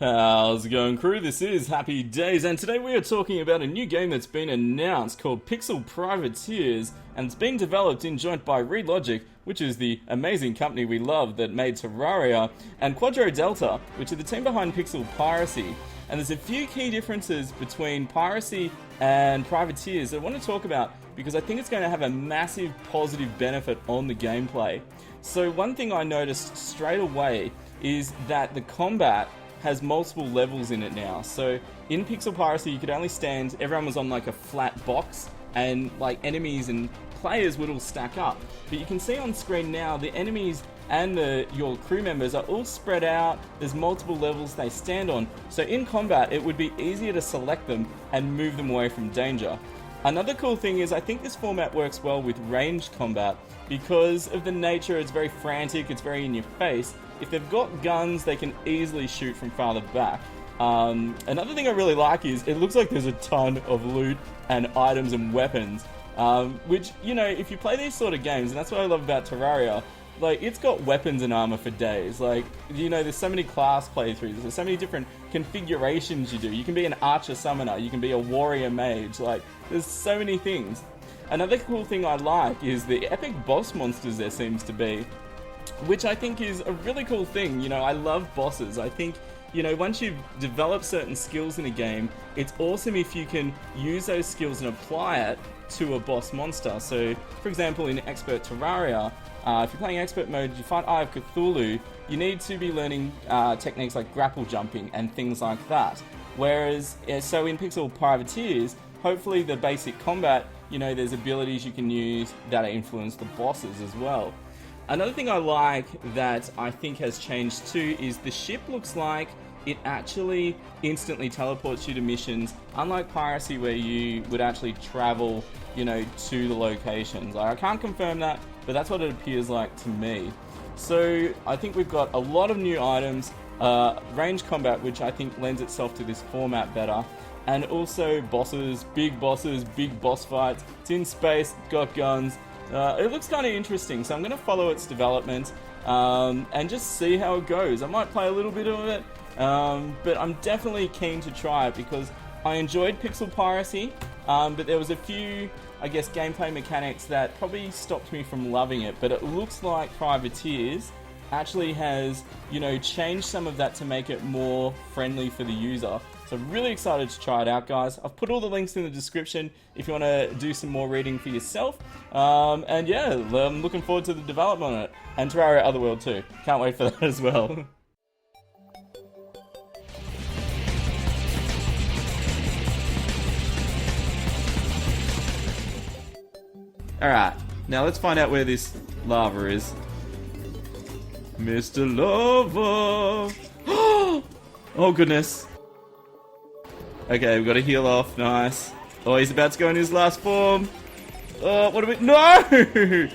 How's it going, crew? This is Happy Days, and today we are talking about a new game that's been announced called Pixel Privateers, and it's being developed in joint by Relogic, which is the amazing company we love that made Terraria, and Quadro Delta, which are the team behind Pixel Piracy. And there's a few key differences between Piracy and Privateers that I want to talk about because I think it's going to have a massive positive benefit on the gameplay. So one thing I noticed straight away is that the combat has multiple levels in it now. So in Pixel Piracy you could only stand, everyone was on like a flat box and like enemies and players would all stack up. But you can see on screen now the enemies and your crew members are all spread out. There's multiple levels they stand on. So in combat it would be easier to select them and move them away from danger. Another cool thing is I think this format works well with ranged combat because of the nature. It's very frantic, it's very in your face. If they've got guns, they can easily shoot from farther back. Another thing I really like is it looks like there's a ton of loot and items and weapons, which, you know, if you play these sort of games, and that's what I love about Terraria, like, it's got weapons and armor for days. Like, you know, there's so many class playthroughs, there's so many different configurations you do. You can be an archer summoner, you can be a warrior mage, like, there's so many things. Another cool thing I like is the epic boss monsters there seems to be, which I think is a really cool thing. You know, I love bosses. I think, you know, once you've developed certain skills in a game, it's awesome if you can use those skills and apply it to a boss monster. So, for example, in Expert Terraria, if you're playing Expert mode, you fight Eye of Cthulhu, you need to be learning techniques like grapple jumping and things like that. Whereas, so in Pixel Privateers, hopefully the basic combat, you know, there's abilities you can use that influence the bosses as well. Another thing I like that I think has changed too is the ship looks like it actually instantly teleports you to missions, unlike Piracy where you would actually travel, you know, to the locations. I can't confirm that, but that's what it appears like to me. So I think we've got a lot of new items, range combat, which I think lends itself to this format better, and also bosses, big boss fights. It's in space, got guns. It looks kind of interesting, so I'm going to follow its development and just see how it goes. I might play a little bit of it, but I'm definitely keen to try it because I enjoyed Pixel Piracy, but there was a few, I guess, gameplay mechanics that probably stopped me from loving it. But it looks like Privateers actually has, you know, changed some of that to make it more friendly for the user. So I'm really excited to try it out, guys. I've put all the links in the description if you want to do some more reading for yourself. And yeah, I'm looking forward to the development on it. And Terraria Otherworld too. Can't wait for that as well. Alright, now let's find out where this lava is. Mr. Lava! Oh goodness. Okay, we've got to heal off. Nice. Oh, he's about to go in his last form. Oh, what do we... No!